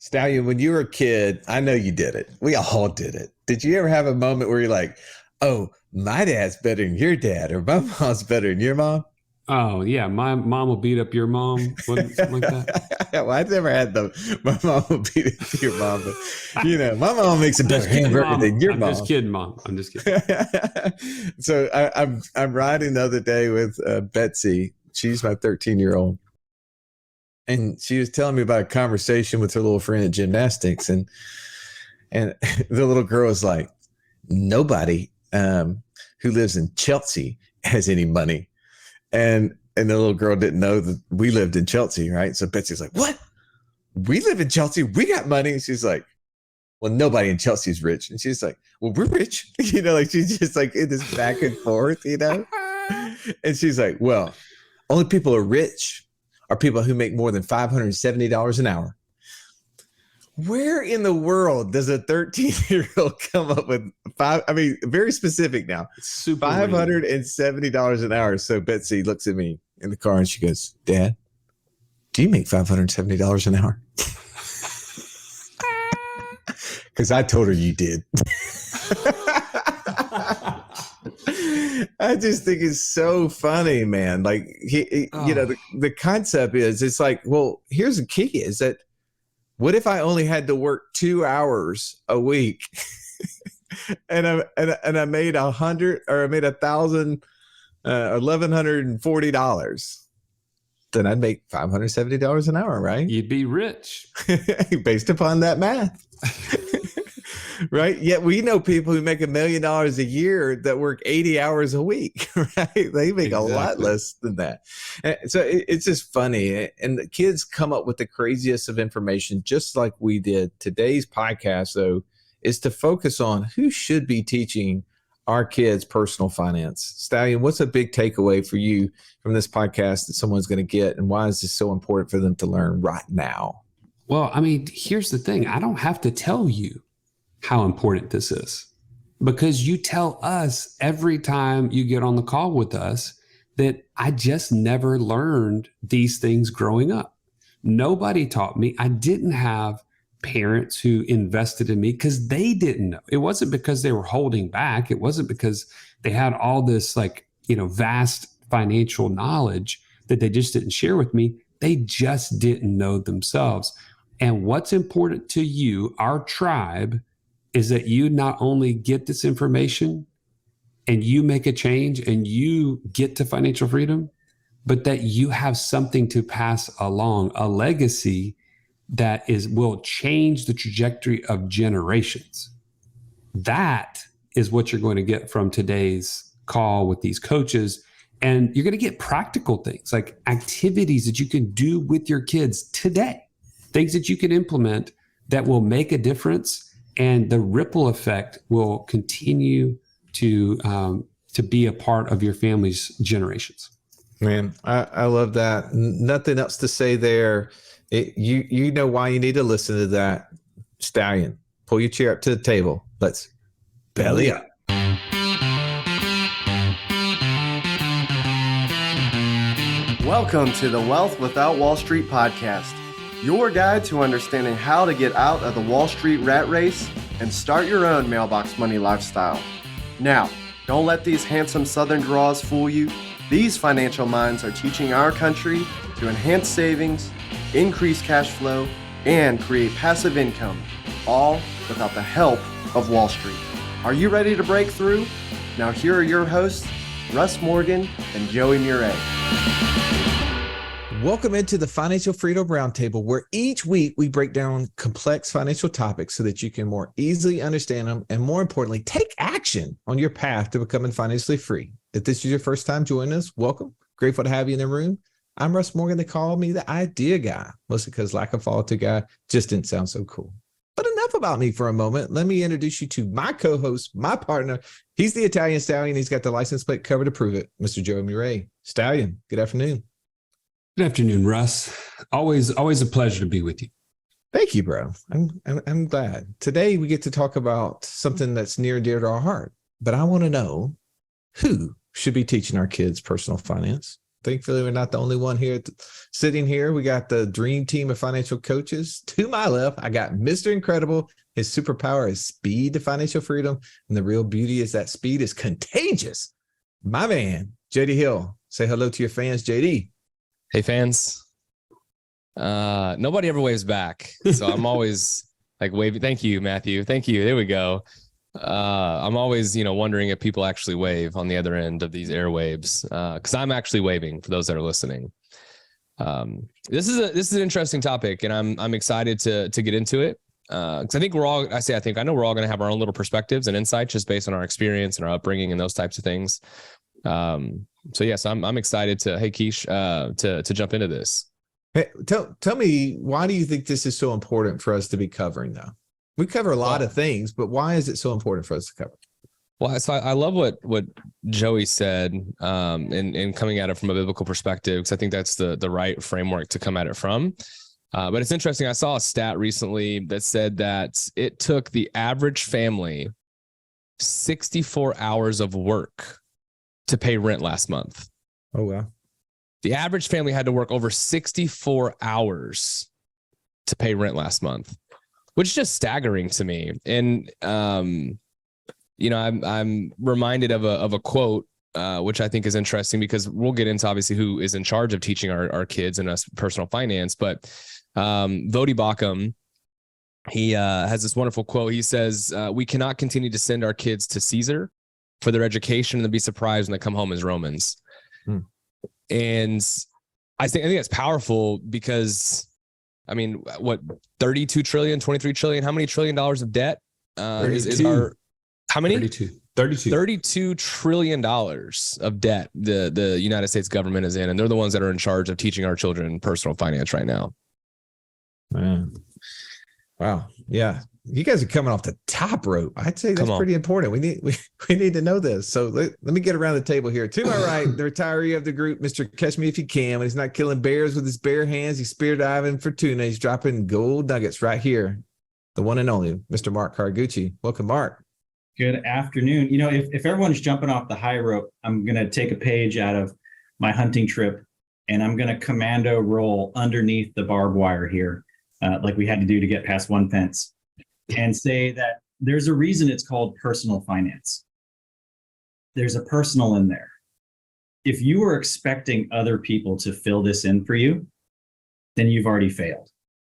Stallion, when you were a kid, I know you did it. We all did it. Did you ever have a moment where you're like, oh, my dad's better than your dad, or my mom's better than your mom? Oh yeah, my mom will beat up your mom, something like that. Well, I never had my mom will beat it to your mom, but my mom makes a I'm better just kidding, hamburger mom. than your I'm just mom. kidding, mom. I'm just kidding. So I'm riding the other day with Betsy. She's my 13-year-old, and she was telling me about a conversation with her little friend at gymnastics, and the little girl was like, nobody who lives in Chelsea has any money. And the little girl didn't know that we lived in Chelsea, right? So Betsy's like, what? We live in Chelsea. We got money. And she's like, well, nobody in Chelsea is rich. And she's like, well, we're rich. Like she's just like in this back and forth, And she's like, well, only people who are rich are people who make more than $570 an hour. Where in the world does a 13-year-old come up with very specific now, Super $570 an hour? So Betsy looks at me in the car and she goes, Dad, do you make $570 an hour? Because I told her you did. I just think it's so funny, man. Like, the concept is, it's like, well, here's the key is that, what if I only had to work 2 hours a week and I made $1,140? Then I'd make $570 an hour, right? You'd be rich. Based upon that math. Right? Yet we know people who make $1 million a year that work 80 hours a week, right? They make a lot less than that. And so it's just funny. And the kids come up with the craziest of information, just like we did. Today's podcast, though, is to focus on who should be teaching our kids personal finance. Stallion, what's a big takeaway for you from this podcast that someone's going to get? And why is this so important for them to learn right now? Well, here's the thing. I don't have to tell you how important this is, because you tell us every time you get on the call with us that I just never learned these things growing up. Nobody taught me. I didn't have parents who invested in me because they didn't know. It wasn't because they were holding back. It wasn't because they had all this vast financial knowledge that they just didn't share with me. They just didn't know themselves. And what's important to you, our tribe, is that you not only get this information and you make a change and you get to financial freedom, but that you have something to pass along, a legacy that will change the trajectory of generations. That is what you're going to get from today's call with these coaches. And you're going to get practical things like activities that you can do with your kids today, things that you can implement that will make a difference. And the ripple effect will continue to be a part of your family's generations. Man, I love that. Nothing else to say there. You know why you need to listen to that. Stallion, pull your chair up to the table. Let's belly up. Welcome to the Wealth Without Wall Street podcast, your guide to understanding how to get out of the Wall Street rat race and start your own mailbox money lifestyle. Now, don't let these handsome Southern draws fool you. These financial minds are teaching our country to enhance savings, increase cash flow, and create passive income, all without the help of Wall Street. Are you ready to break through? Now here are your hosts, Russ Morgan and Joey Murray. Welcome into the Financial Freedom Roundtable, where each week we break down complex financial topics so that you can more easily understand them and, more importantly, take action on your path to becoming financially free. If this is your first time joining us, welcome. Grateful to have you in the room. I'm Russ Morgan. They call me the idea guy, mostly because lack of follow-through guy just didn't sound so cool. But enough about me for a moment. Let me introduce you to my co-host, my partner. He's the Italian Stallion. He's got the license plate cover to prove it, Mr. Joey Murray. Stallion, good afternoon. Good afternoon, Russ. Always a pleasure to be with you. Thank you, bro. I'm glad. Today we get to talk about something that's near and dear to our heart. But I want to know who should be teaching our kids personal finance. Thankfully, we're not the only one here sitting here. We got the dream team of financial coaches. To my left, I got Mr. Incredible. His superpower is speed to financial freedom. And the real beauty is that speed is contagious. My man, JD Hill. Say hello to your fans, JD. Hey, fans. Nobody ever waves back. So I'm always like waving. Thank you, Matthew. Thank you. There we go. I'm always, wondering if people actually wave on the other end of these airwaves, because I'm actually waving for those that are listening. This is an interesting topic, and I'm excited to get into it. Because I think I know we're all going to have our own little perspectives and insights just based on our experience and our upbringing and those types of things. So yes, I'm excited to, hey Keish, to jump into this. Hey, tell me, why do you think this is so important for us to be covering though? We cover a lot of things, but why is it so important for us to cover? Well, so I love what Joey said, in coming at it from a biblical perspective, because I think that's the right framework to come at it from. But it's interesting. I saw a stat recently that said that it took the average family 64 hours of work to pay rent last month. Oh, wow. The average family had to work over 64 hours to pay rent last month, which is just staggering to me. And, I'm reminded of a quote, which I think is interesting, because we'll get into obviously who is in charge of teaching our kids and us personal finance. But Vodi Bakum, he has this wonderful quote. He says, we cannot continue to send our kids to Caesar for their education and then be surprised when they come home as Romans. And I think that's powerful, because I mean, what, 32 trillion, 23 trillion, how many $trillion of debt is our, how many? 32 trillion dollars of debt the United States government is in, and they're the ones that are in charge of teaching our children personal finance right now. Man. Wow. Yeah. You guys are coming off the top rope. I'd say that's pretty important. We need to know this. So let me get around the table here. To my right, the retiree of the group, Mr. Catch Me If You Can. When he's not killing bears with his bare hands, he's spear diving for tuna. He's dropping gold nuggets right here. The one and only Mr. Mark Cargucci. Welcome, Mark. Good afternoon. If everyone's jumping off the high rope, I'm going to take a page out of my hunting trip, and I'm going to commando roll underneath the barbed wire here, like we had to do to get past one fence, and say that there's a reason it's called personal finance. There's a personal in there. If you are expecting other people to fill this in for you, then you've already failed.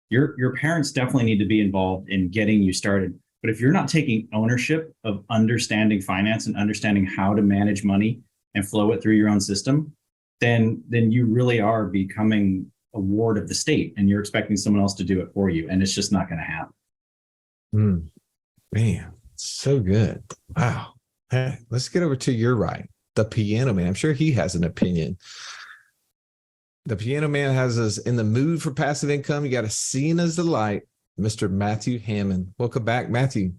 Your parents definitely need to be involved in getting you started. But if you're not taking ownership of understanding finance and understanding how to manage money and flow it through your own system, then you really are becoming a ward of the state, and you're expecting someone else to do it for you. And it's just not going to happen. Man, so good. Wow. Hey, let's get over to your right, the piano man. I'm sure he has an opinion. The piano man has us in the mood for passive income. You got to see as the light, Mr. Matthew Hammond. Welcome back, Matthew.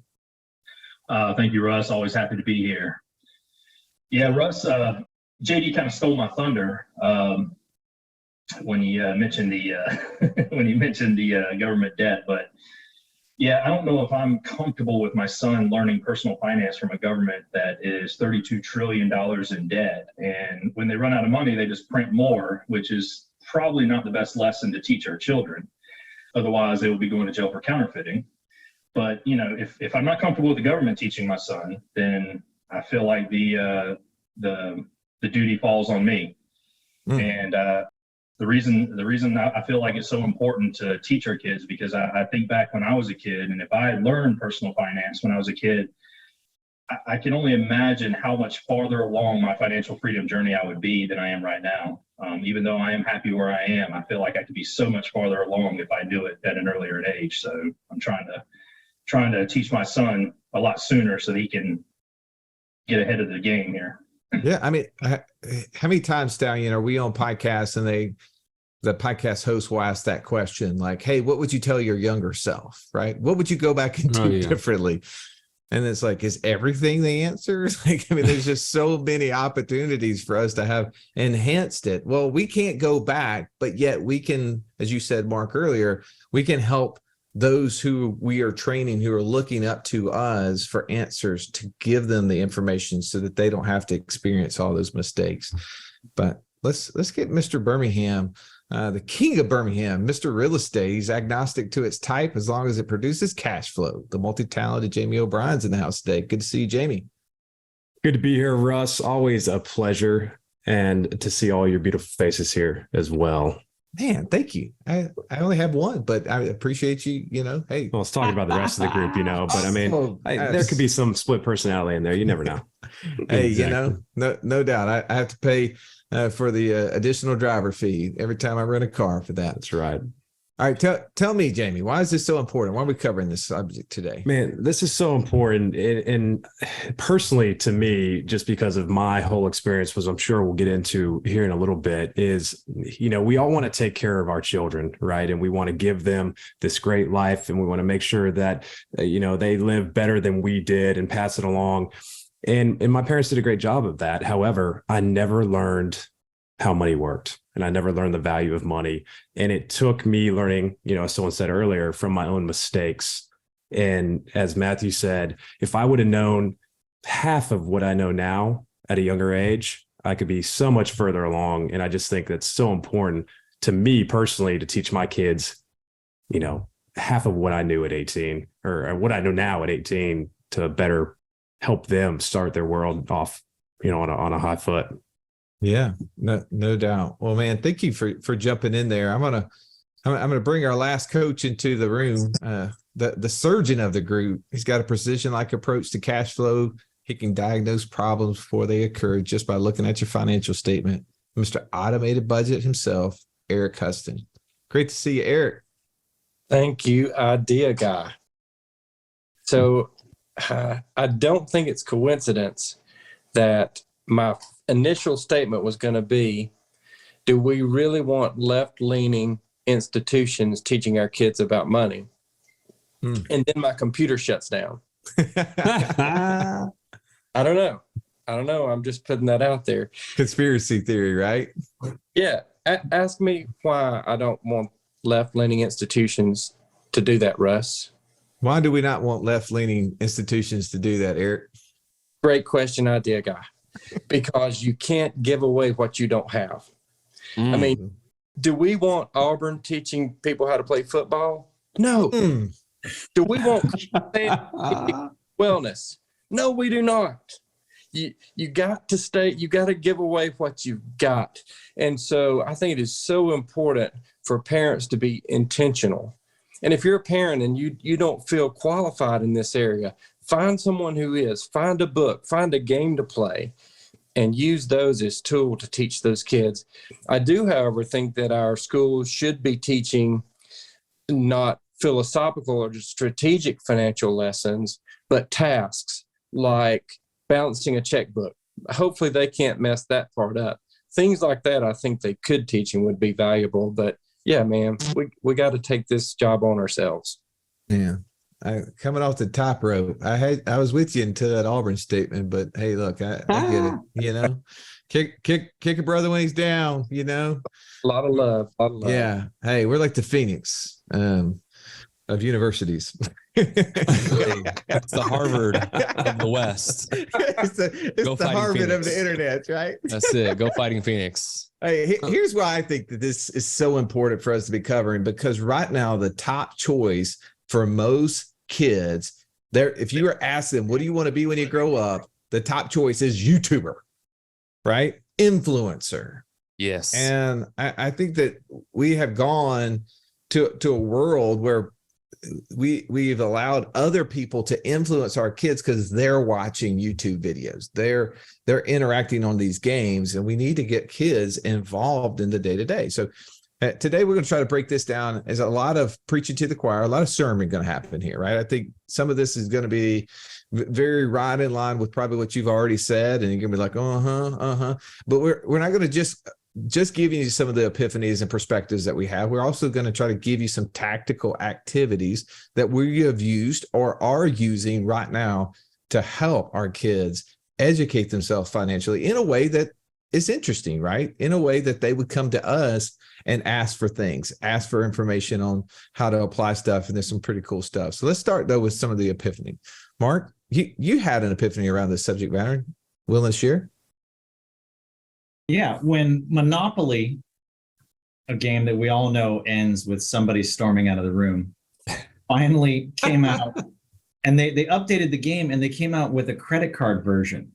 Thank you, Russ. Always happy to be here. Yeah, Russ, JD kind of stole my thunder when he mentioned the government debt. But yeah, I don't know if I'm comfortable with my son learning personal finance from a government that is $32 trillion in debt. And when they run out of money, they just print more, which is probably not the best lesson to teach our children. Otherwise, they will be going to jail for counterfeiting. But, if I'm not comfortable with the government teaching my son, then I feel like the duty falls on me. And the reason I feel like it's so important to teach our kids, because I think back when I was a kid, and if I had learned personal finance when I was a kid, I can only imagine how much farther along my financial freedom journey I would be than I am right now. Even though I am happy where I am, I feel like I could be so much farther along if I knew it at an earlier age. So I'm trying to teach my son a lot sooner so that he can get ahead of the game here. Yeah, I mean, how many times, Stallion, are we on podcasts and the podcast host will ask that question, like, hey, what would you tell your younger self, right? What would you go back and do differently? And it's like, is everything the answer? Like, I mean, there's just so many opportunities for us to have enhanced it. Well, we can't go back, but yet we can, as you said, Mark, earlier, we can help those who we are training, who are looking up to us for answers, to give them the information so that they don't have to experience all those mistakes. But let's get Mr. Birmingham, the king of Birmingham, Mr. Real Estate. He's agnostic to its type as long as it produces cash flow. The multi-talented Jamie O'Brien's in the house today. Good to see you, Jamie. Good to be here, Russ. Always a pleasure, and to see all your beautiful faces here as well. Man, thank you. I only have one, but I appreciate you. Hey. Well, let's talk about the rest of the group, but I mean, there could be some split personality in there. You never know. Hey, Exactly. no doubt. I have to pay for the additional driver fee every time I rent a car for that. That's right. All right, tell me, Jamie, why is this so important? Why are we covering this subject today? Man, this is so important. And personally to me, just because of my whole experience, was I'm sure we'll get into here in a little bit, is, we all want to take care of our children, right? And we want to give them this great life, and we want to make sure that, they live better than we did and pass it along. And my parents did a great job of that. However, I never learned how money worked, and I never learned the value of money. And it took me learning, as someone said earlier, from my own mistakes. And as Matthew said, if I would have known half of what I know now at a younger age, I could be so much further along. And I just think that's so important to me personally to teach my kids, half of what I knew at 18, or what I know now at 18, to better help them start their world off, on a high foot. Yeah, no doubt. Well, man, thank you for jumping in there. I'm gonna bring our last coach into the room, the surgeon of the group. He's got a precision-like approach to cash flow. He can diagnose problems before they occur just by looking at your financial statement. Mr. Automated Budget himself, Eric Huston. Great to see you, Eric. Thank you, idea guy. So I don't think it's coincidence that my initial statement was going to be, do we really want left-leaning institutions teaching our kids about money? And then my computer shuts down. I don't know. I'm just putting that out there. Conspiracy theory, right? Yeah. Ask me why I don't want left-leaning institutions to do that, Russ. Why do we not want left-leaning institutions to do that, Eric? Great question, idea guy. Because you can't give away what you don't have. I mean, do we want Auburn teaching people how to play football? No. Do we want wellness? No, we do not. You got to give away what you've got. And so I think it is so important for parents to be intentional. And if you're a parent and you don't feel qualified in this area, find someone who is. Find a book, find a game to play, and use those as tool to teach those kids. I do, however, think that our schools should be teaching not philosophical or strategic financial lessons, but tasks like balancing a checkbook. Hopefully they can't mess that part up. Things like that I think they could teach and would be valuable. But yeah, man, we got to take this job on ourselves. Yeah. Coming off the top rope, I was with you until that Auburn statement, but hey, look, I get it. Kick a brother when he's down. A lot of love. Yeah. Hey, we're like the Phoenix of universities. It's the Harvard of the West. It's the Harvard Phoenix of the internet, right? That's it. Go Fighting Phoenix. Hey, here's why I think that this is so important for us to be covering, because right now the top choice for most kids, if you were asking them, what do you want to be when you grow up? The top choice is YouTuber, right? Influencer. Yes. And I think that we have gone to a world where we've allowed other people to influence our kids because they're watching YouTube videos. They're interacting on these games, and we need to get kids involved in the day-to-day. So today we're going to try to break this down. As a lot of preaching to the choir, a lot of sermon going to happen here, right? I think some of this is going to be very right in line with probably what you've already said, and you're going to be like, But we're not going to just giving you some of the epiphanies and perspectives that we have. We're also going to try to give you some tactical activities that we have used or are using right now to help our kids educate themselves financially in a way that is interesting, right? In a way that they would come to us and ask for things, ask for information on how to apply stuff. And there's some pretty cool stuff. So let's start though with some of the epiphany. Mark, you had an epiphany around this subject matter. Willing to share? Yeah, when Monopoly, a game that we all know ends with somebody storming out of the room, finally came out, and they updated the game, and they came out with a credit card version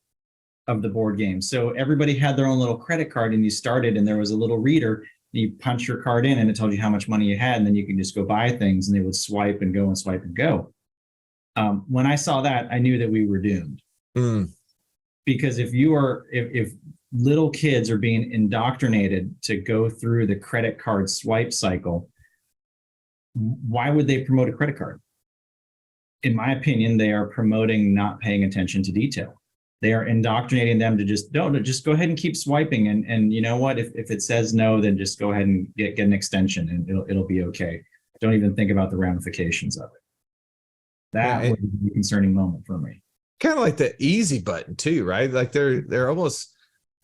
of the board game. So everybody had their own little credit card, and you started, and there was a little reader. You punch your card in, and it told you how much money you had, and then you can just go buy things, and they would swipe and go and swipe and go. When I saw that, I knew that we were doomed. Because if little kids are being indoctrinated to go through the credit card swipe cycle, why would they promote a credit card? In my opinion, they are promoting not paying attention to detail. They are indoctrinating them to just go ahead and keep swiping. And you know what? If it says no, then just go ahead and get an extension, and it'll be okay. Don't even think about the ramifications of it. That was a concerning moment for me. Kind of like the easy button too, right? Like they're almost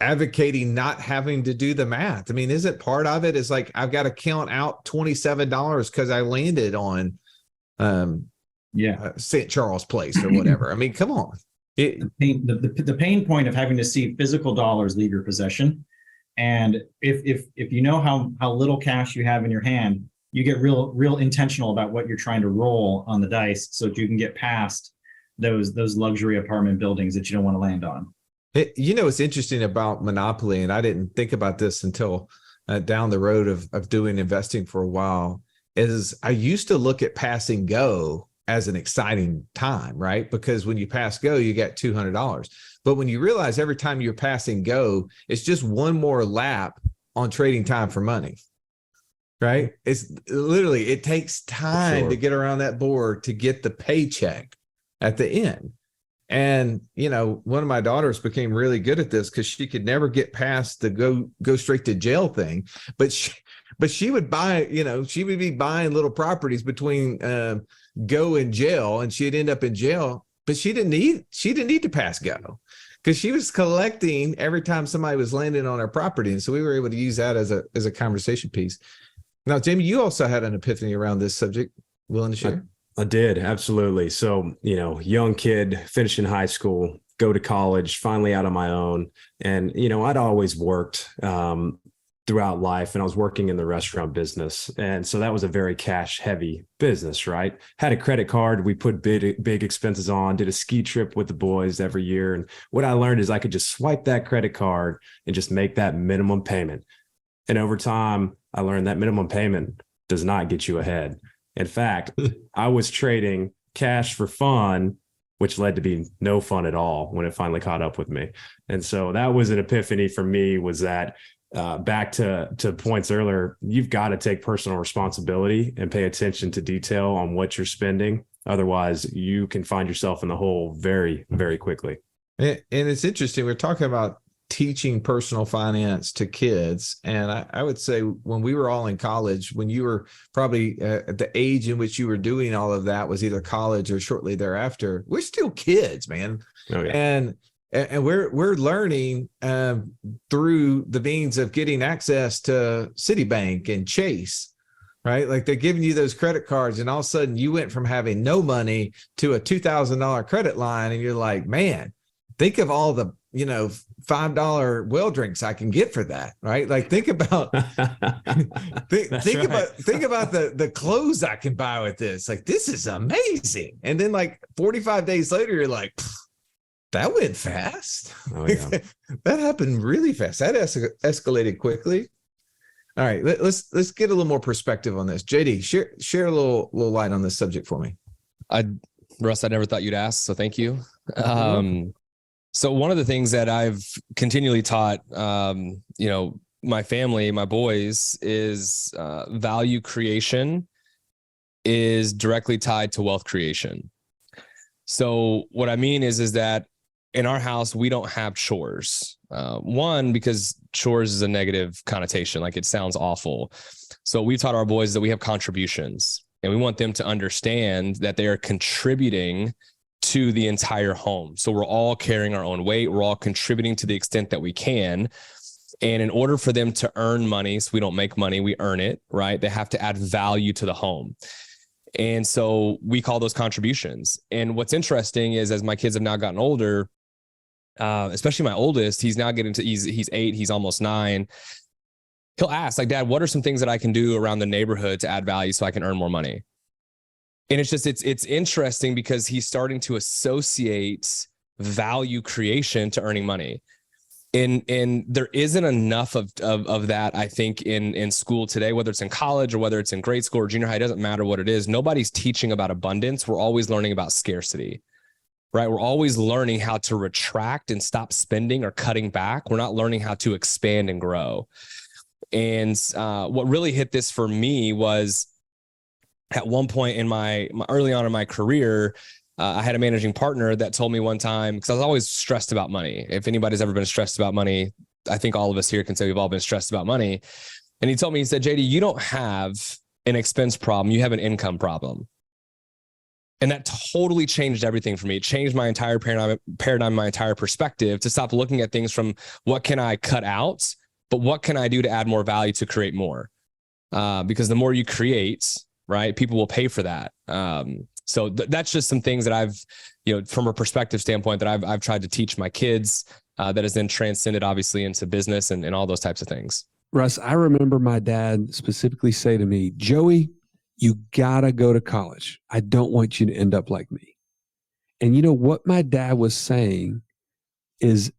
advocating not having to do the math. I mean, isn't part of it is like, I've got to count out $27 because I landed on St. Charles Place or whatever. I mean, come on. The pain point of having to see physical dollars leave your possession. And if you know how little cash you have in your hand, you get real intentional about what you're trying to roll on the dice so that you can get past those luxury apartment buildings that you don't want to land on. What's interesting about Monopoly, and I didn't think about this until down the road of doing investing for a while, is I used to look at passing go as an exciting time, right? Because when you pass go, you get $200. But when you realize every time you're passing go, it's just one more lap on trading time for money, right? It's literally, it takes time to get around that board to get the paycheck at the end. And, one of my daughters became really good at this because she could never get past the go straight to jail thing. But she would buy, she would be buying little properties between go and jail, and she'd end up in jail. But she didn't need to pass go because she was collecting every time somebody was landing on her property. And so we were able to use that as a conversation piece. Now, Jamie, you also had an epiphany around this subject. Willing to share? I did. Absolutely. So, young kid, finishing high school, go to college, finally out on my own. And, I'd always worked throughout life, and I was working in the restaurant business. And so that was a very cash heavy business, right? Had a credit card. We put big expenses on, did a ski trip with the boys every year. And what I learned is I could just swipe that credit card and just make that minimum payment. And over time, I learned that minimum payment does not get you ahead. In fact, I was trading cash for fun, which led to be no fun at all when it finally caught up with me. And so that was an epiphany for me, was that back to points earlier, you've got to take personal responsibility and pay attention to detail on what you're spending. Otherwise, you can find yourself in the hole very, very quickly. And it's interesting. We're talking about teaching personal finance to kids. And I would say when we were all in college, when you were probably at the age in which you were doing all of that was either college or shortly thereafter, we're still kids, man. Oh, yeah. And we're learning through the means of getting access to Citibank and Chase, right? Like they're giving you those credit cards, and all of a sudden you went from having no money to a $2,000 credit line, and you're like, man, think of all the $5 well drinks I can get for that, right? Like think about think about the clothes I can buy with this. Like this is amazing. And then like 45 days later, you're like, that went fast. Oh, yeah. That happened really fast. That escalated quickly. All right, let's get a little more perspective on this. JD, share a little light on this subject for me. Russ, I never thought you'd ask, so thank you. So one of the things that I've continually taught, my family, my boys, is value creation is directly tied to wealth creation. So what I mean is that in our house, we don't have chores. One, because chores is a negative connotation, like it sounds awful. So we taught our boys that we have contributions, and we want them to understand that they are contributing to the entire home. So we're all carrying our own weight. We're all contributing to the extent that we can. And in order for them to earn money, so we don't make money, we earn it, right? They have to add value to the home. And so we call those contributions. And what's interesting is, as my kids have now gotten older, especially my oldest, he's now getting to, he's 8, he's almost 9. He'll ask like, Dad, what are some things that I can do around the neighborhood to add value so I can earn more money? And it's just, it's interesting because he's starting to associate value creation to earning money. And there isn't enough of that, I think, in school today, whether it's in college or whether it's in grade school or junior high, it doesn't matter what it is. Nobody's teaching about abundance. We're always learning about scarcity, right? We're always learning how to retract and stop spending or cutting back. We're not learning how to expand and grow. And what really hit this for me was at one point in my early on in my career, I had a managing partner that told me one time, because I was always stressed about money. If anybody's ever been stressed about money, I think all of us here can say we've all been stressed about money. And he told me, he said, JD, you don't have an expense problem. You have an income problem. And that totally changed everything for me. It changed my entire paradigm, my entire perspective, to stop looking at things from what can I cut out, but what can I do to add more value to create more? Because the more you create, right, people will pay for that. So that's just some things that I've, from a perspective standpoint, that I've tried to teach my kids, that has then transcended obviously into business and all those types of things. Russ, I remember my dad specifically say to me, Joey, you gotta go to college. I don't want you to end up like me. And you know what my dad was saying is,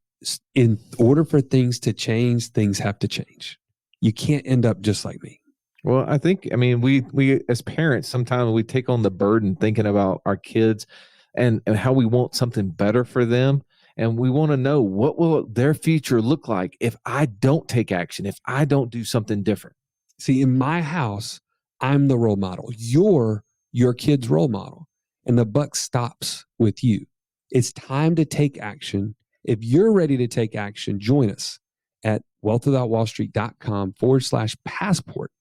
in order for things to change, things have to change. You can't end up just like me. Well, I think, we as parents, sometimes we take on the burden thinking about our kids and how we want something better for them. And we want to know, what will their future look like if I don't take action, if I don't do something different? See, in my house, I'm the role model. You're your kid's role model. And the buck stops with you. It's time to take action. If you're ready to take action, join us at wealthwithoutwallstreet.com/passport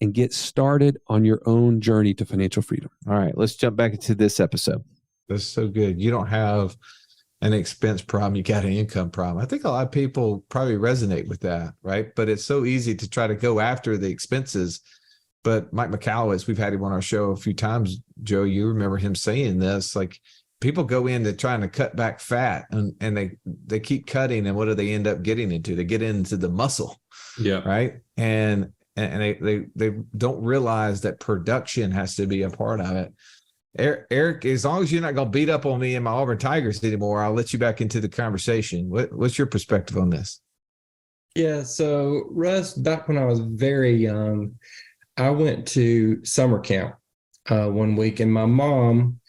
and get started on your own journey to financial freedom. All right, let's jump back into this episode. That's so good. You don't have an expense problem, you got an income problem. I think a lot of people probably resonate with that, right? But it's so easy to try to go after the expenses. But Mike McAllis, we've had him on our show a few times. Joe, you remember him saying this, like, people go into trying to cut back fat and they keep cutting, and what do they end up getting into? They get into the muscle. Yeah. Right. And they don't realize that production has to be a part of it. Eric, as long as you're not going to beat up on me and my Auburn Tigers anymore, I'll let you back into the conversation. What's your perspective on this? Yeah. So Russ, back when I was very young, I went to summer camp one week, and my mom,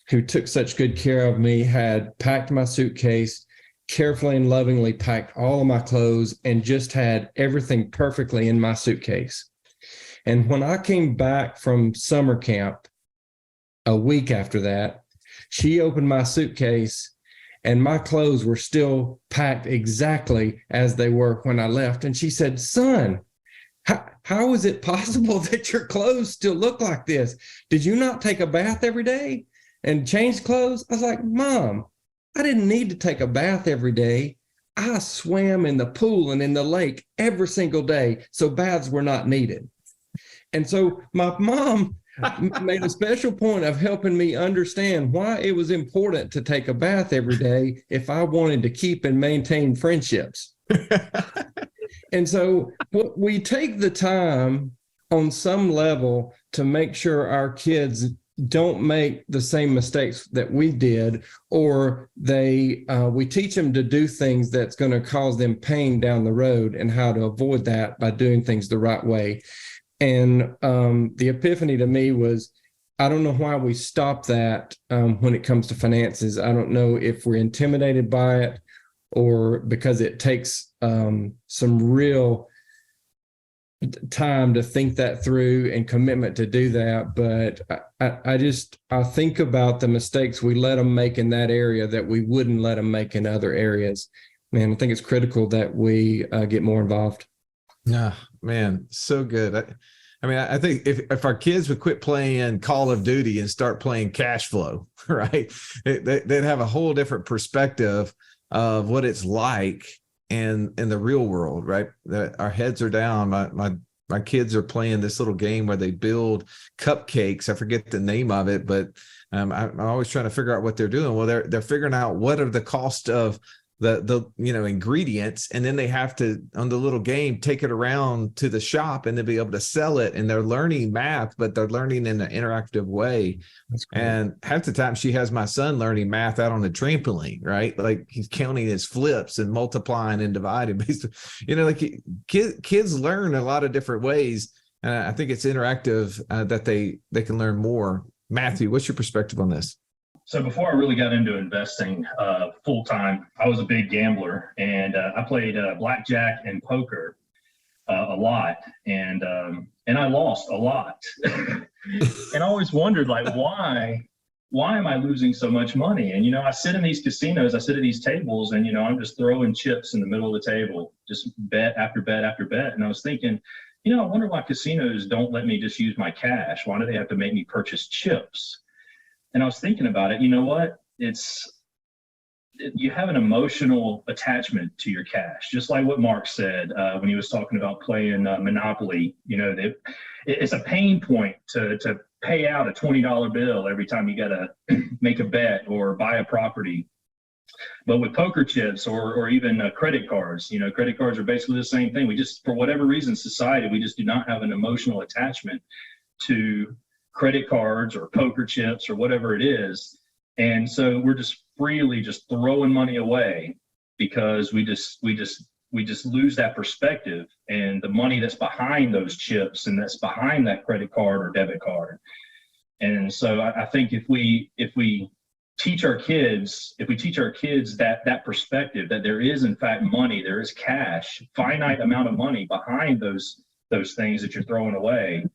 who took such good care of me, had packed my suitcase, carefully and lovingly packed all of my clothes, and just had everything perfectly in my suitcase. And when I came back from summer camp a week after that, she opened my suitcase and my clothes were still packed exactly as they were when I left. And she said, son, how is it possible that your clothes still look like this? Did you not take a bath every day and change clothes? I was like, Mom, I didn't need to take a bath every day. I swam in the pool and in the lake every single day, so baths were not needed. And so my mom made a special point of helping me understand why it was important to take a bath every day if I wanted to keep and maintain friendships. And so we take the time on some level to make sure our kids don't make the same mistakes that we did, or we teach them to do things that's going to cause them pain down the road, and how to avoid that by doing things the right way. And the epiphany to me was, I don't know why we stop that when it comes to finances. I don't know if we're intimidated by it, or because it takes some real time to think that through and commitment to do that. But I think about the mistakes we let them make in that area that we wouldn't let them make in other areas. Man, I think it's critical that we get more involved. Yeah, man, so good. I think if our kids would quit playing Call of Duty and start playing cash flow, right, they'd have a whole different perspective of what it's like in the real world, right? That our heads are down. My kids are playing this little game where they build cupcakes. I forget the name of it, but I'm always trying to figure out what they're doing. Well, they're figuring out what are the cost of the ingredients, and then they have to, on the little game, take it around to the shop and then be able to sell it. And they're learning math, but they're learning in an interactive way. And half the time she has my son learning math out on the trampoline, right? Like he's counting his flips and multiplying and dividing based on, like kids learn a lot of different ways. And I think it's interactive that they can learn more. Matthew, what's your perspective on this? So before I really got into investing full time, I was a big gambler, and I played blackjack and poker a lot, and I lost a lot. And I always wondered, like, why am I losing so much money? And I sit in these casinos, I sit at these tables, and I'm just throwing chips in the middle of the table, just bet after bet after bet. And I was thinking, I wonder why casinos don't let me just use my cash. Why do they have to make me purchase chips? And I was thinking about it. You know what? You have an emotional attachment to your cash, just like what Mark said when he was talking about playing Monopoly. It's a pain point to pay out a $20 bill every time you got to make a bet or buy a property. But with poker chips or even credit cards, credit cards are basically the same thing. We just, for whatever reason, society, we just do not have an emotional attachment to credit cards or poker chips or whatever it is. And so we're just freely just throwing money away because we just lose that perspective and the money that's behind those chips and that's behind that credit card or debit card. And so I think if we teach our kids that perspective, that there is in fact money, there is cash, finite amount of money behind those things that you're throwing away,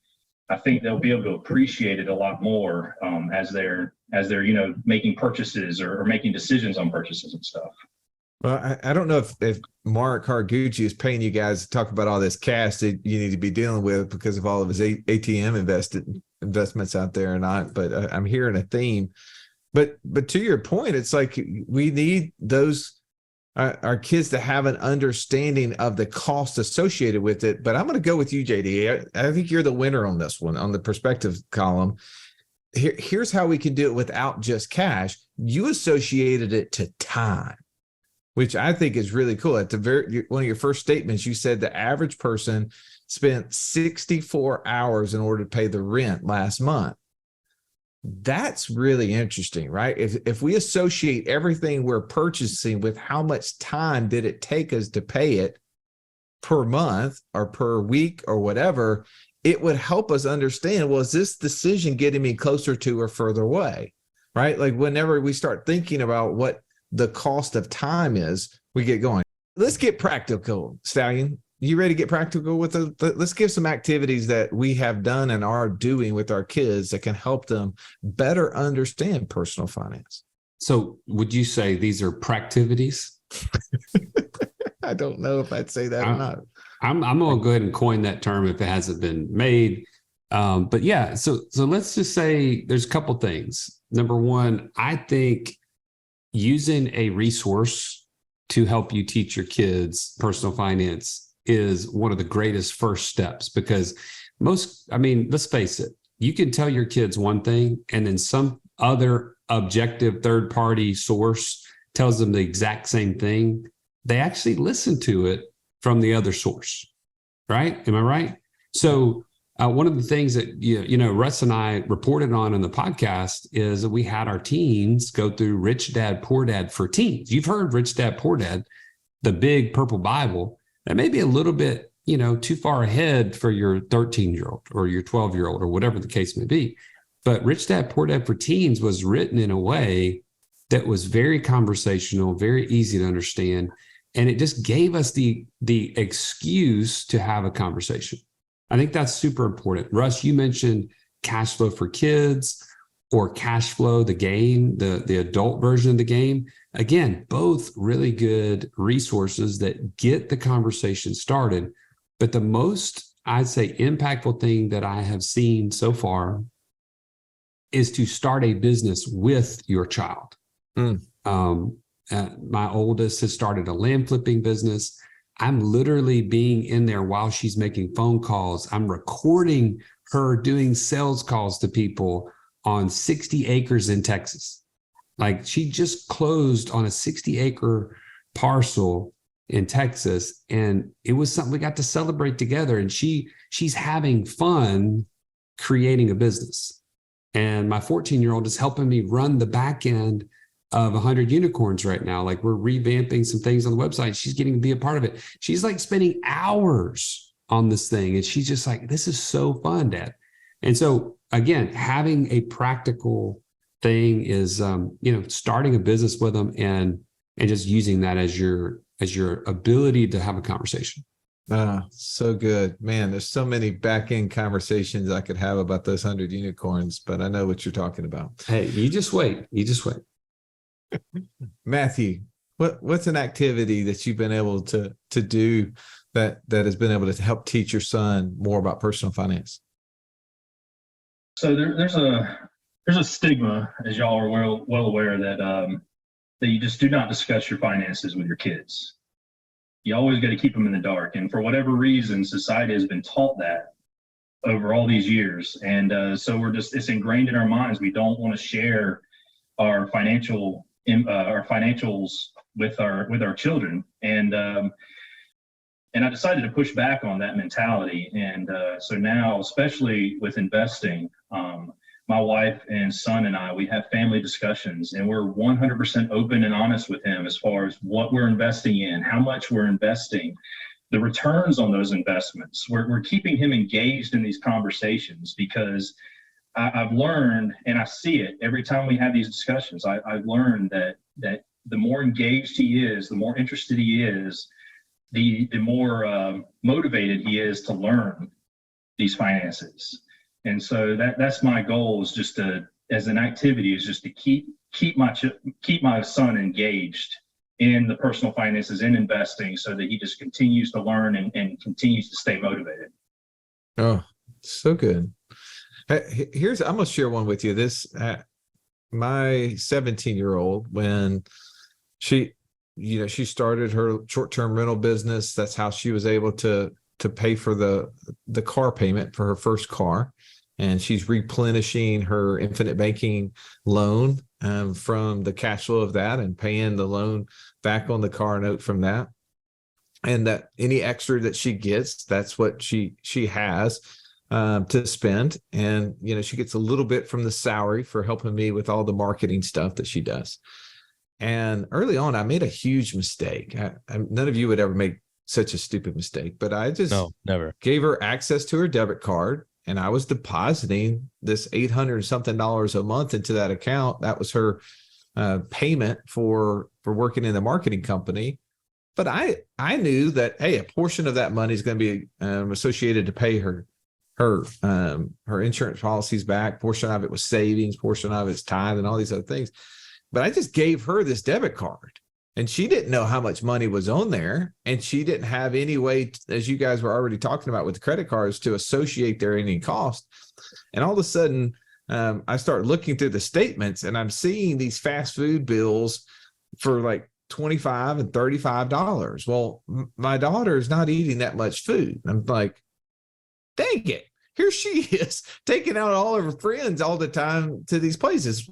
I think they'll be able to appreciate it a lot more as they're making purchases or making decisions on purchases and stuff. Well, I don't know if Mark Haraguchi is paying you guys to talk about all this cash that you need to be dealing with because of all of his ATM investments out there or not, but I'm hearing a theme. But to your point, it's like we need our kids to have an understanding of the cost associated with it. But I'm going to go with you, JD. I think you're the winner on this one, on the perspective column. Here's how we can do it without just cash. You associated it to time, which I think is really cool. At one of your first statements, you said the average person spent 64 hours in order to pay the rent last month. That's really interesting, right? If we associate everything we're purchasing with how much time did it take us to pay it per month or per week or whatever, it would help us understand, well, is this decision getting me closer to or further away, right? Like whenever we start thinking about what the cost of time is, we get going. Let's get practical, Stallion. You ready to get practical with let's give some activities that we have done and are doing with our kids that can help them better understand personal finance. So would you say these are practivities? I don't know if I'd say that or not. I'm going to go ahead and coin that term if it hasn't been made. But yeah, so let's just say there's a couple things. Number one, I think using a resource to help you teach your kids personal finance is one of the greatest first steps, because let's face it, you can tell your kids one thing and then some other objective third-party source tells them the exact same thing. They actually listen to it from the other source, right? Am I right? So one of the things that, Russ and I reported on in the podcast is that we had our teens go through Rich Dad, Poor Dad for Teens. You've heard Rich Dad, Poor Dad, the big purple Bible. That may be a little bit, too far ahead for your 13-year-old or your 12-year-old or whatever the case may be. But Rich Dad, Poor Dad for Teens was written in a way that was very conversational, very easy to understand. And it just gave us the excuse to have a conversation. I think that's super important. Russ, you mentioned cash flow for kids or cash flow, the game, the adult version of the game. Again, both really good resources that get the conversation started. But the most, I'd say, impactful thing that I have seen so far is to start a business with your child. My oldest has started a land flipping business. I'm literally being in there while she's making phone calls. I'm recording her doing sales calls to people on 60 acres in Texas. Like she just closed on a 60-acre parcel in Texas, and it was something we got to celebrate together. And she's having fun creating a business. And my 14-year-old is helping me run the back end of 100 unicorns right now. Like, we're revamping some things on the website. She's getting to be a part of it. She's like spending hours on this thing. And she's just like, this is so fun, Dad. And so again, having a practical thing is, starting a business with them and just using that as your ability to have a conversation. So good, man. There's so many back end conversations I could have about those 100 unicorns, but I know what you're talking about. Hey, you just wait. Matthew, what's an activity that you've been able to do that has been able to help teach your son more about personal finance? So there's a stigma, as y'all are well aware, that you just do not discuss your finances with your kids. You always got to keep them in the dark, and for whatever reason, society has been taught that over all these years, and so it's ingrained in our minds. We don't want to share our financials with our children, and I decided to push back on that mentality. And so now, especially with investing, my wife and son and I, we have family discussions, and we're 100% open and honest with him as far as what we're investing in, how much we're investing, the returns on those investments. We're keeping him engaged in these conversations, because I've learned, and I see it every time we have these discussions, I've learned that the more engaged he is, the more interested he is, the more motivated he is to learn these finances. And so that's my goal, is just as an activity, is just to keep my son engaged in the personal finances, in investing, so that he just continues to learn and continues to stay motivated. Oh, so good. I'm going to share one with you. My 17-year-old, when she started her short-term rental business, that's how she was able to pay for the car payment for her first car. And she's replenishing her infinite banking loan from the cash flow of that, and paying the loan back on the car note from that. And that any extra that she gets, that's what she has to spend. And, she gets a little bit from the salary for helping me with all the marketing stuff that she does. And early on, I made a huge mistake. None of you would ever make such a stupid mistake, but I just never gave her access to her debit card, and I was depositing this $800 something a month into that account. That was her payment for working in the marketing company. But I knew that, hey, a portion of that money is going to be associated to pay her insurance policies back. Portion of it was savings, portion of it's tithe, and all these other things. But I just gave her this debit card, and she didn't know how much money was on there. And she didn't have any way, as you guys were already talking about with the credit cards, to associate their any cost. And all of a sudden, I start looking through the statements, and I'm seeing these fast food bills for like $25 and $35. Well, my daughter is not eating that much food. I'm like, dang it. Here she is taking out all of her friends all the time to these places.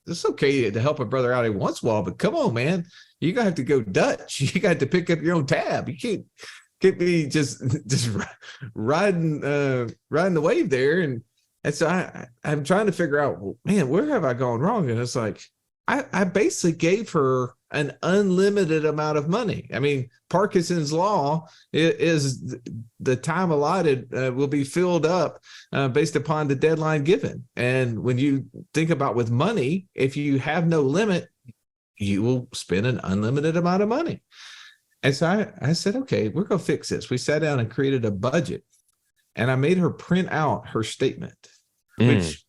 It's okay to help a brother out every once in a while, but come on, man, you're gonna have to go Dutch. You got to pick up your own tab. You can't be just riding the wave there. And so I'm trying to figure out, well, man, where have I gone wrong? And it's like I basically gave her an unlimited amount of money. I mean, Parkinson's law is the time allotted will be filled up based upon the deadline given. And when you think about with money, if you have no limit, you will spend an unlimited amount of money. And so I said, okay, we're going to fix this. We sat down and created a budget, and I made her print out her statement, which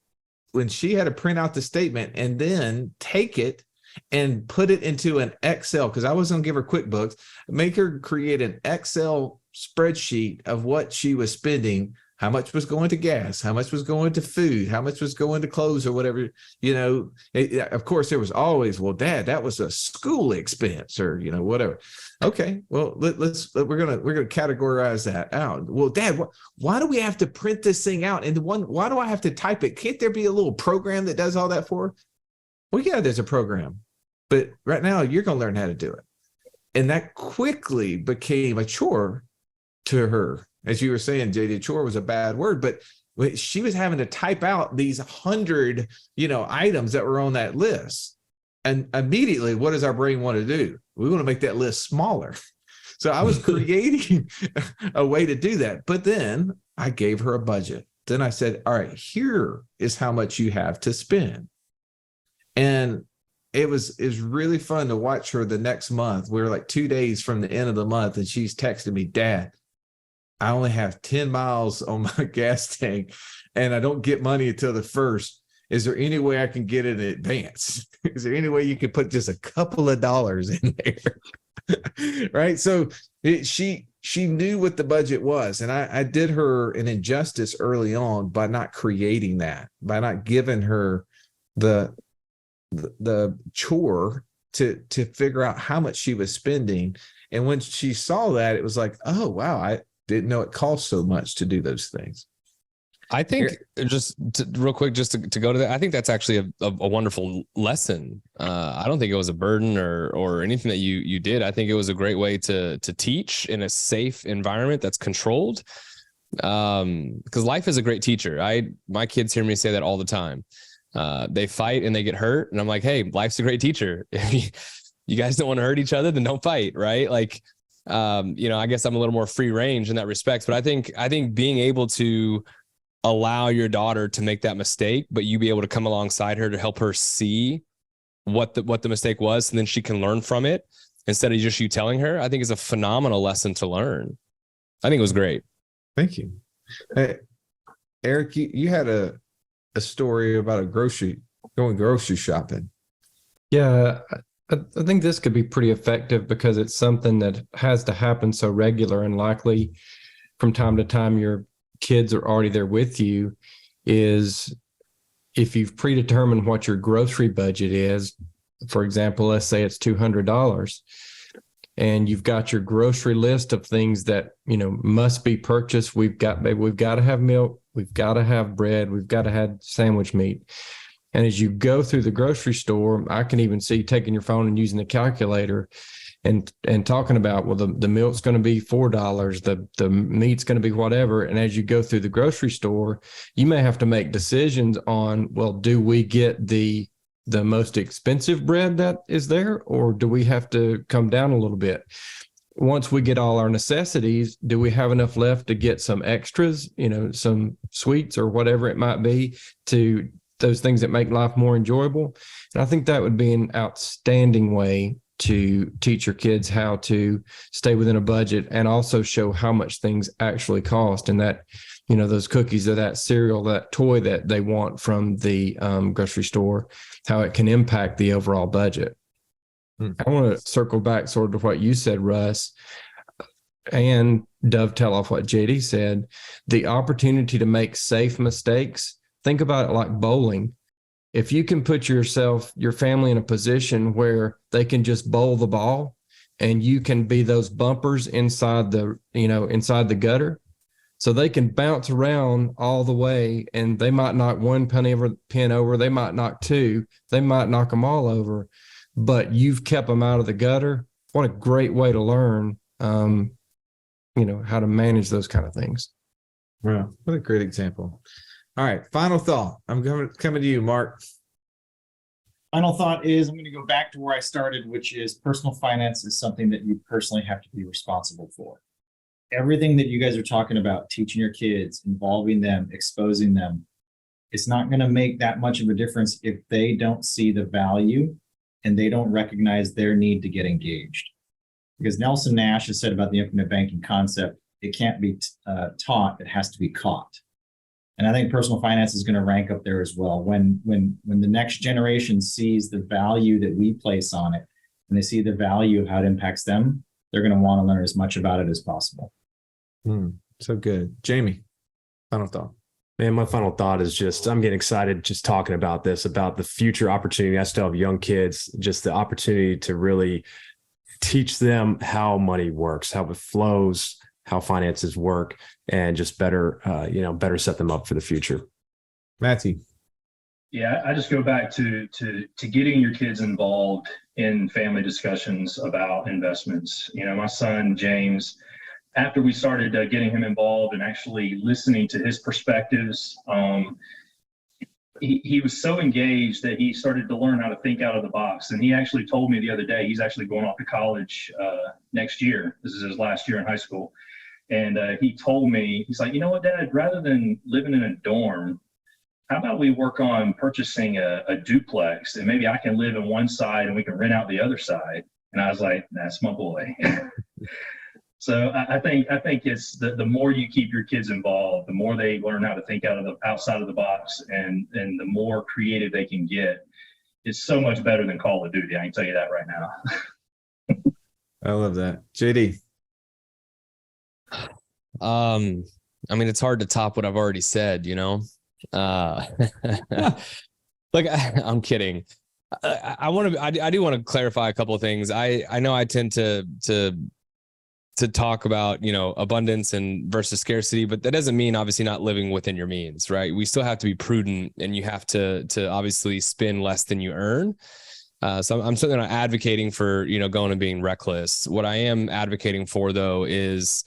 when she had to print out the statement and then take it and put it into an Excel, because I was going to give her QuickBooks, make her create an Excel spreadsheet of what she was spending, how much was going to gas, how much was going to food, how much was going to clothes or whatever, of course there was always, well, Dad, that was a school expense or, whatever. Okay, well, we're going to categorize that out. Well, Dad, why do we have to print this thing out? And why do I have to type it? Can't there be a little program that does all that for her? Well, yeah, there's a program, but right now you're going to learn how to do it. And that quickly became a chore to her. As you were saying, JD, chore was a bad word, but she was having to type out these 100, items that were on that list. And immediately, what does our brain want to do? We want to make that list smaller. So I was creating a way to do that. But then I gave her a budget. Then I said, all right, here is how much you have to spend. And it was really fun to watch her the next month. We were like 2 days from the end of the month, and she's texting me, Dad, I only have 10 miles on my gas tank, and I don't get money until the 1st. Is there any way I can get it in advance? Is there any way you could put just a couple of dollars in there? Right. So she knew what the budget was. And I did her an injustice early on by not creating that, by not giving her the chore to figure out how much she was spending. And when she saw that, it was like, oh, wow, I didn't know it cost so much to do those things. I think real quick, just to go to that, I think that's actually a wonderful lesson. I don't think it was a burden or anything that you did. I think it was a great way to teach in a safe environment that's controlled. Because life is a great teacher. My kids hear me say that all the time. They fight and they get hurt, and I'm like, hey, life's a great teacher. If you guys don't want to hurt each other, then don't fight, right? Like, I guess I'm a little more free range in that respect. But I think being able to allow your daughter to make that mistake, but you be able to come alongside her to help her see what the mistake was, and then she can learn from it instead of just you telling her, I think is a phenomenal lesson to learn. I think it was great. Thank you. Hey, Eric, you had a story about going grocery shopping. Yeah, I think this could be pretty effective because it's something that has to happen so regular, and likely from time to time your kids are already there with you. Is if you've predetermined what your grocery budget is, for example, let's say it's $200, and you've got your grocery list of things that must be purchased. We've got to have milk, we've got to have bread, we've got to have sandwich meat. And as you go through the grocery store, I can even see taking your phone and using the calculator and talking about, well, the milk's going to be $4, the meat's going to be whatever. And as you go through the grocery store, you may have to make decisions on, well, do we get the most expensive bread that is there, or do we have to come down a little bit? Once we get all our necessities, do we have enough left to get some extras, some sweets or whatever it might be, to those things that make life more enjoyable? And I think that would be an outstanding way to teach your kids how to stay within a budget, and also show how much things actually cost, and that, those cookies or that cereal, that toy that they want from the grocery store, how it can impact the overall budget. I want to circle back sort of to what you said, Russ, and dovetail off what JD said. The opportunity to make safe mistakes. Think about it like bowling. If you can put your family in a position where they can just bowl the ball, and you can be those bumpers inside the gutter, so they can bounce around all the way, and they might knock one pin over, they might knock two, they might knock them all over, but you've kept them out of the gutter. What a great way to learn, how to manage those kind of things. Wow, what a great example. All right, final thought. I'm coming to you, Mark. Final thought is, I'm going to go back to where I started, which is personal finance is something that you personally have to be responsible for. Everything that you guys are talking about, teaching your kids, involving them, exposing them, it's not going to make that much of a difference if they don't see the value and they don't recognize their need to get engaged. Because Nelson Nash has said about the infinite banking concept, it can't be taught, it has to be caught. And I think personal finance is going to rank up there as well. When the next generation sees the value that we place on it, and they see the value of how it impacts them, they're going to want to learn as much about it as possible. So good. Jamie, final thought. Man, my final thought is just, I'm getting excited just talking about this, about the future opportunity. I still have young kids, just the opportunity to really teach them how money works, how it flows, how finances work, and just better set them up for the future. Matthew. Yeah, I just go back to getting your kids involved in family discussions about investments. You know, my son, James, after we started getting him involved and actually listening to his perspectives, he was so engaged that he started to learn how to think out of the box. And he actually told me the other day, he's actually going off to college next year. This is his last year in high school. And he told me, he's like, you know what, Dad, rather than living in a dorm, how about we work on purchasing a duplex, and maybe I can live in one side and we can rent out the other side. And I was like, that's my boy. So I think it's the more you keep your kids involved, the more they learn how to think outside of the box, and the more creative they can get. It's so much better than Call of Duty. I can tell you that right now. I love that. JD. I mean, it's hard to top what I've already said, you know. Like, I'm kidding. I do want to clarify a couple of things. I know I tend to talk about, you know, abundance and versus scarcity, but that doesn't mean obviously not living within your means, right? We still have to be prudent, and you have to obviously spend less than you earn. So I'm certainly not advocating for, you know, going and being reckless. What I am advocating for, though, is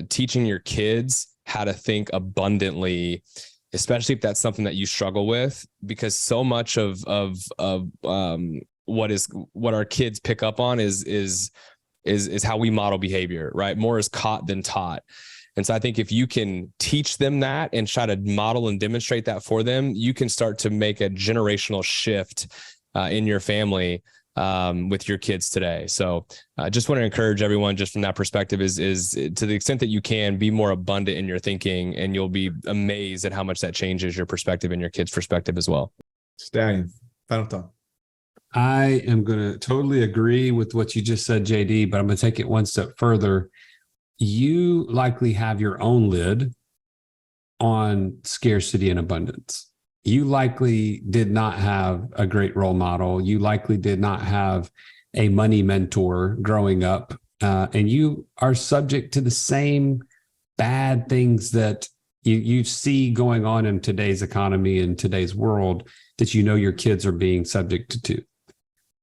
teaching your kids how to think abundantly, especially if that's something that you struggle with, because so much of what our kids pick up on is how we model behavior, right? More is caught than taught. And so I think if you can teach them that and try to model and demonstrate that for them, you can start to make a generational shift in your family with your kids today. So I just want to encourage everyone, just from that perspective, is to the extent that you can, be more abundant in your thinking, and you'll be amazed at how much that changes your perspective and your kids' perspective as well. Stallion, final thought. I am going to totally agree with what you just said, JD, but I'm going to take it one step further. You likely have your own lid on scarcity and abundance. You likely did not have a great role model. You likely did not have a money mentor growing up. And you are subject to the same bad things that you see going on in today's economy and today's world that you know your kids are being subject to.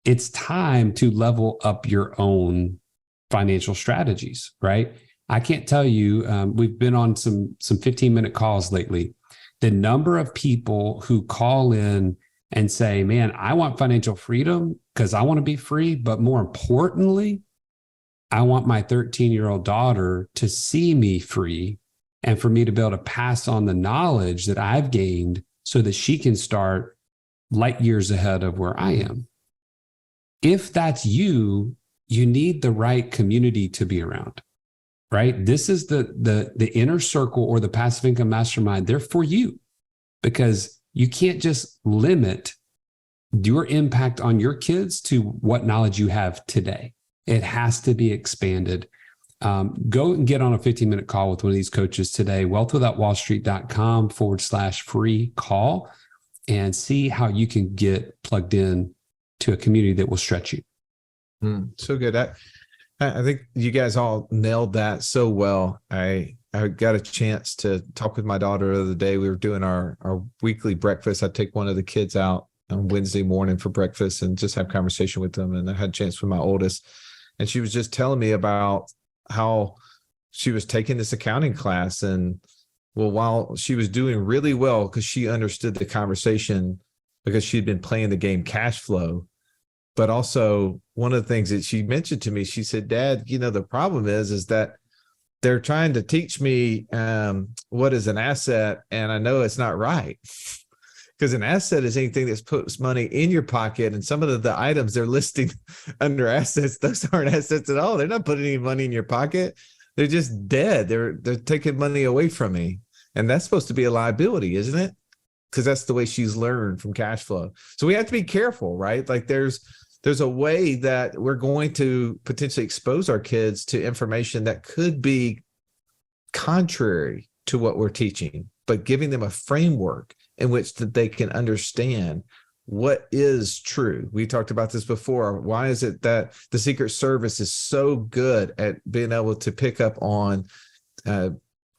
It's time to level up your own financial strategies, right? I can't tell you, we've been on some 15-minute calls lately. The number of people who call in and say, man, I want financial freedom because I want to be free. But more importantly, I want my 13-year-old daughter to see me free, and for me to be able to pass on the knowledge that I've gained so that she can start light years ahead of where I am. If that's you, you need the right community to be around. Right? This is the inner circle or the passive income mastermind. They're for you, because you can't just limit your impact on your kids to what knowledge you have today. It has to be expanded. Go and get on a 15-minute call with one of these coaches today, wealthwithoutwallstreet.com/free call, and see how you can get plugged in to a community that will stretch you. So good. I think you guys all nailed that so well. I got a chance to talk with my daughter the other day. We were doing our weekly breakfast. I take one of the kids out on Wednesday morning for breakfast and just have conversation with them. And I had a chance with my oldest, and she was just telling me about how she was taking this accounting class. And well, while she was doing really well because she understood the conversation because she'd been playing the game cash flow. But also one of the things that she mentioned to me, she said, Dad, you know, the problem is that they're trying to teach me what is an asset. And I know it's not right, because an asset is anything that puts money in your pocket. And some of the items they're listing under assets, those aren't assets at all. They're not putting any money in your pocket. They're just dead. They're taking money away from me. And that's supposed to be a liability, isn't it? Because that's the way she's learned from cash flow. So we have to be careful, right? Like there's a way that we're going to potentially expose our kids to information that could be contrary to what we're teaching, but giving them a framework in which that they can understand what is true. We talked about this before. Why is it that the Secret Service is so good at being able to pick up on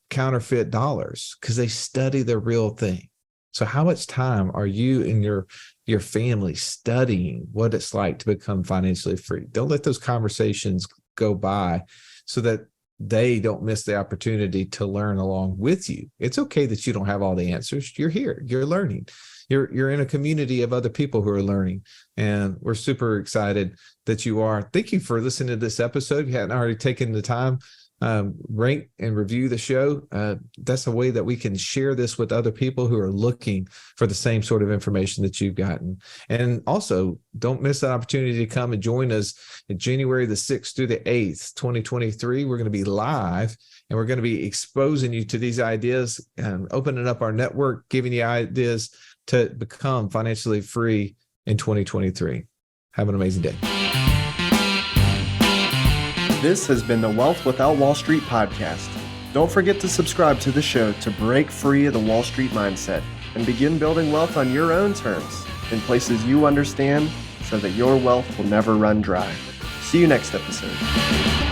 counterfeit dollars? Because they study the real thing. So how much time are you and your your family studying what it's like to become financially free. Don't let those conversations go by so that they don't miss the opportunity to learn along with you. It's okay that you don't have all the answers. You're here, you're learning. You're in a community of other people who are learning, and we're super excited that you are. Thank you for listening to this episode. If you hadn't already taken the time, rate and review the show. That's a way that we can share this with other people who are looking for the same sort of information that you've gotten. And also, don't miss that opportunity to come and join us in January the 6th through the 8th, 2023. We're going to be live, and we're going to be exposing you to these ideas and opening up our network, giving you ideas to become financially free in 2023. Have an amazing day. This has been the Wealth Without Wall Street podcast. Don't forget to subscribe to the show to break free of the Wall Street mindset and begin building wealth on your own terms in places you understand so that your wealth will never run dry. See you next episode.